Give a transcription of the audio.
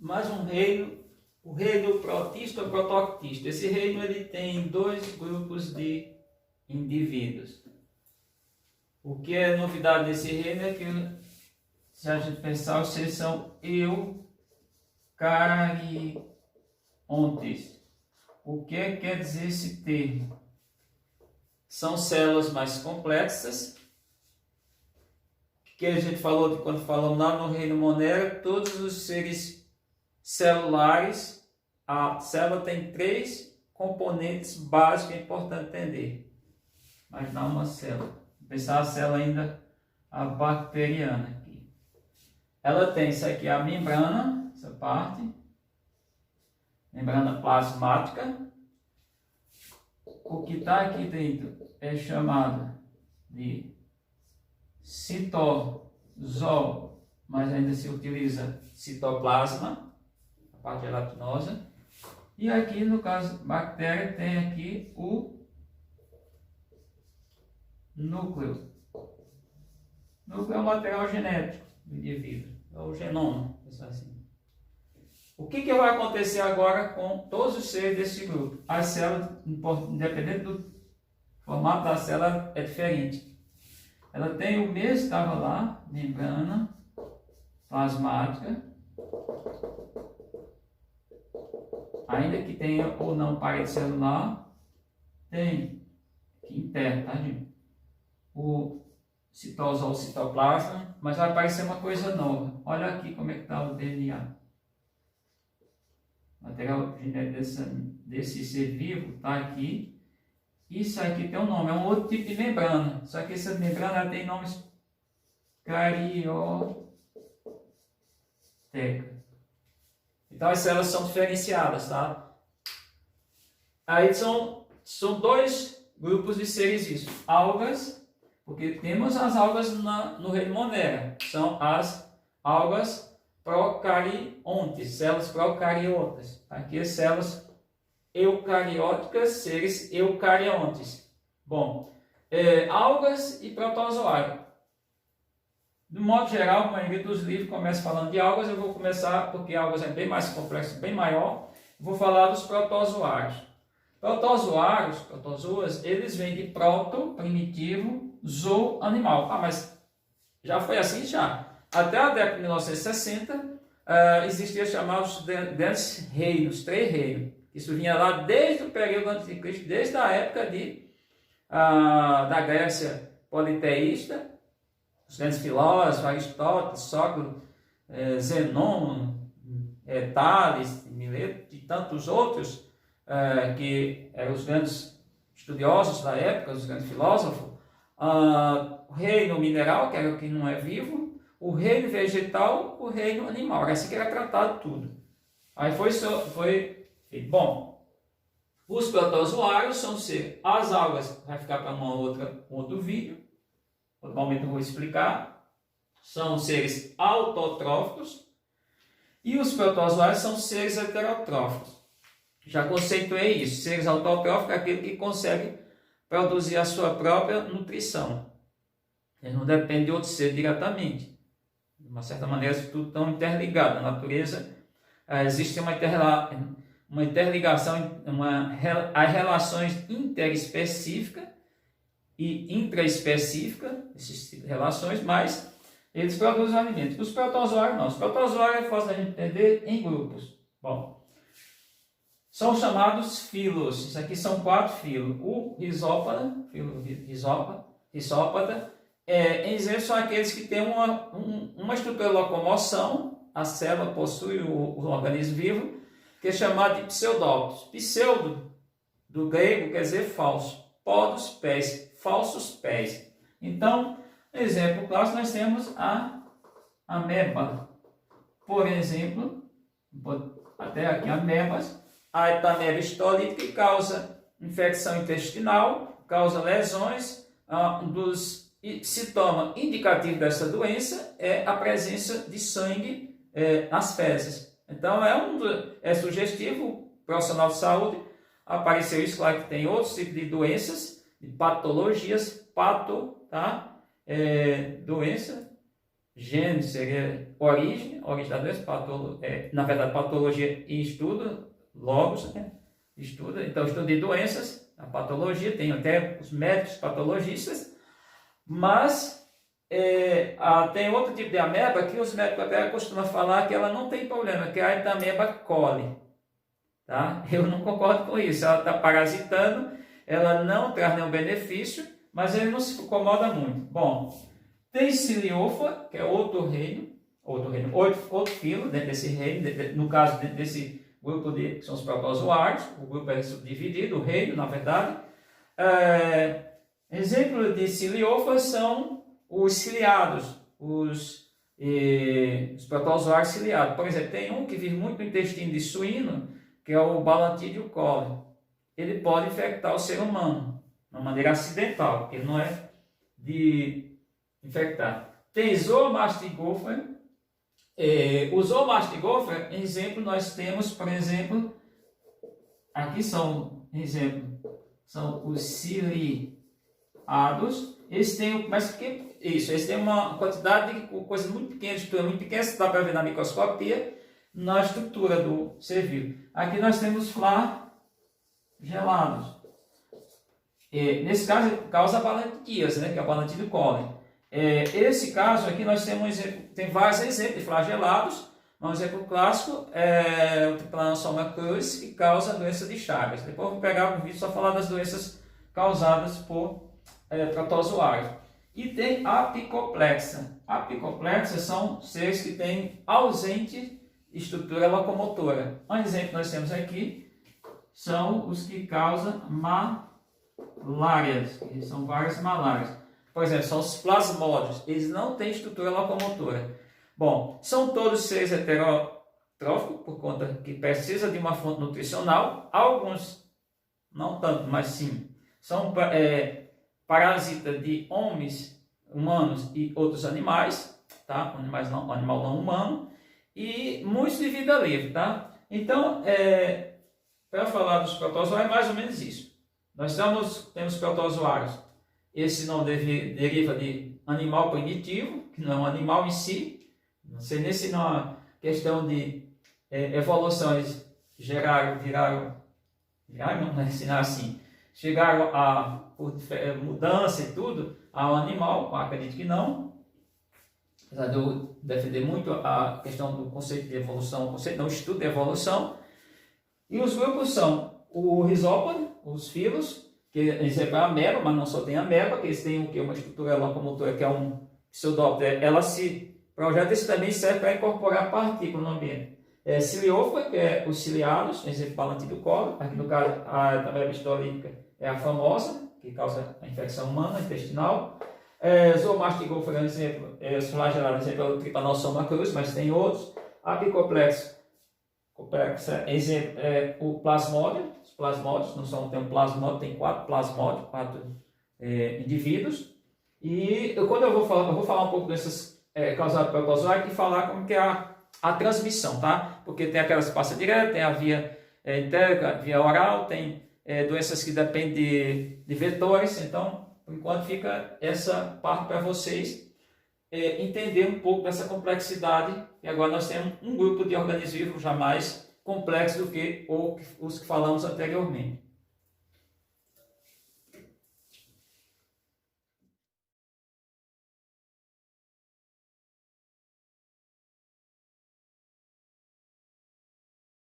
mais um reino, o reino protista ou protoctista. Esse reino ele tem dois grupos de indivíduos. O que é novidade desse reino é que, se a gente pensar, os seres são eucariontes. O que quer dizer esse termo? São células mais complexas, que a gente falou de quando falamos lá no reino monera, todos os seres celulares, a célula tem 3 componentes básicos, é importante entender. Mas não uma célula. Vou pensar a célula ainda, a bacteriana aqui. Ela tem isso aqui, a membrana, essa parte, membrana plasmática. O que está aqui dentro é chamado de citosol, mas ainda se utiliza citoplasma, a parte gelatinosa. E aqui, no caso bactéria, tem aqui o núcleo. Núcleo é o material genético do indivíduo, é o genoma, assim. O que vai acontecer agora com todos os seres desse grupo? As células, independente do formato da célula, é diferente. Ela tem o mesmo que estava lá, membrana plasmática, ainda que tenha ou não parede celular, tem aqui interno, tá, gente? O citosol, citoplasma, mas vai aparecer uma coisa nova. Olha aqui como é que está o DNA. O material genético desse ser vivo está aqui. Isso aqui tem um nome, é um outro tipo de membrana. Só que essa membrana ela tem nomes carioteca. Então as células são diferenciadas, tá? Aí são 2 grupos de seres vivos. Algas, porque temos as algas no reino monera. São as algas procariontes, células procariotas. Aqui as células eucarióticas, seres eucariontes. Bom, algas e protozoário. De modo geral, a maioria dos livros começa falando de algas. Eu vou começar, porque algas é bem mais complexo, bem maior. Vou falar dos protozoários. Protozoas, eles vêm de proto, primitivo, zoo, animal. Ah, mas já foi assim já. Até a década de 1960, existiam chamados grandes reinos, 3 reinos. Isso vinha lá desde o período antes de Cristo, desde a época da Grécia politeísta, os grandes filósofos, Aristóteles, Sócrates, Zenão, Tales, Mileto e tantos outros, que eram os grandes estudiosos da época, os grandes filósofos. O reino mineral, que era o que não é vivo, o reino vegetal, o reino animal. Era assim que era tratado tudo. Aí foi feito. Bom, os protozoários são as algas, vai ficar para um outro vídeo. Outro momento eu vou explicar. São seres autotróficos. E os protozoários são seres heterotróficos. Já conceituei isso. Seres autotróficos é aquele que consegue produzir a sua própria nutrição. Ele não depende de outro ser diretamente. De uma certa maneira, isso tudo estão interligado. Na natureza, existe uma interligação, as relações interespecíficas e intraespecíficas, essas relações, mas eles produzem alimentos. Os protozoários não. Os protozoários é fácil a gente entender em grupos. Bom, são chamados filos. Isso aqui são 4 filos. O rizópata, em dizer, são aqueles que têm uma estrutura de locomoção. A célula possui o organismo vivo, que é chamado de pseudópodos. Pseudo, do grego, quer dizer falso. Podos, pés, falsos pés. Então, exemplo clássico, nós temos a ameba. Por exemplo, até aqui amebas, a ameba histolítica, que causa infecção intestinal, causa lesões. Dos sintomas indicativos dessa doença é a presença de sangue nas fezes. Então, é sugestivo, o profissional de saúde, apareceu isso, claro que tem outros tipos de doenças, de patologias, doença, Gênese seria origem da doença, na verdade, patologia e estudo, logos, né? Estuda, então estudo de doenças, a patologia, tem até os médicos patologistas, mas tem outro tipo de ameba que os médicos até costumam falar que ela não tem problema, que é a ameba coli. Tá? Eu não concordo com isso, ela está parasitando, ela não traz nenhum benefício, mas ele não se incomoda muito. Bom, tem Ciliofa, que é outro outro filo dentro desse reino, no caso desse grupo que são os protozoários, o grupo é subdividido, o reino, na verdade. Exemplo de Ciliofa são os ciliados, os protozoários ciliados. Por exemplo, tem um que vive muito no intestino de suíno, que é o Balantidium coli. Ele pode infectar o ser humano, de uma maneira acidental, porque ele não é de infectar. Tem Zoomastigophora. O Zoomastigophora, exemplo, nós temos, por exemplo, aqui são os ciliados. Eles têm, eles têm uma quantidade de coisas muito pequenas, estrutura muito pequena, que dá para ver na microscopia, na estrutura do ser vivo. Aqui nós temos flagelados. Nesse caso, causa balantias, né, que é a Balantidium coli. Esse caso aqui nós temos tem vários exemplos de flagelados. Um exemplo clássico é o Trypanosoma cruzi, que causa a doença de Chagas. Depois eu vou pegar um vídeo só falar das doenças causadas por protozoários. E tem apicoplexa. Apicoplexa são seres que têm ausente estrutura locomotora. Um exemplo que nós temos aqui são os que causam malárias, que são várias malárias. Por exemplo, são os plasmódios, eles não têm estrutura locomotora. Bom, são todos seres heterotróficos, por conta que precisa de uma fonte nutricional. Alguns, não tanto, mas sim, são parasitas de homens, humanos e outros animais, tá? Animal não humano, e muitos de vida livre, tá? Então, para falar dos protozoários, é mais ou menos isso. Nós temos protozoários. Esse nome deriva de animal primitivo, que não é um animal em si. Não sei nem se na questão de evolução eles viraram, não ensinar assim, chegaram por mudança e tudo, ao animal, acredito que não. Apesar de eu defender muito a questão do conceito de evolução, o estudo de evolução. E os grupos são o Rhizopode, os filos, que eles é ameba, mas não só tem ameba, que eles têm uma estrutura locomotora que é um pseudóptero, ela se projeta, isso também serve para incorporar partículas no ambiente. Ciliofa, que é os ciliados, exemplo, Balantidium coli, aqui no caso a ameba histolítica é a famosa, que causa a infecção humana, intestinal. Zoomastigophora, exemplo, os flagelados, exemplo, é o Trypanosoma cruzi, mas tem outros. Apicoplexa, exemplo, o plasmódio. Os plasmódios não tem um plasmódio, tem 4 plasmódios, 4 indivíduos. E quando eu vou falar um pouco dessas causadas pelo protozoário e falar como que é a transmissão, tá? Porque tem aquelas que passam direto, tem a via entérica, via oral, tem doenças que dependem de vetores. Então, por enquanto, fica essa parte para vocês entender um pouco dessa complexidade. E agora nós temos um grupo de organismos vivos já mais complexo do que os que falamos anteriormente.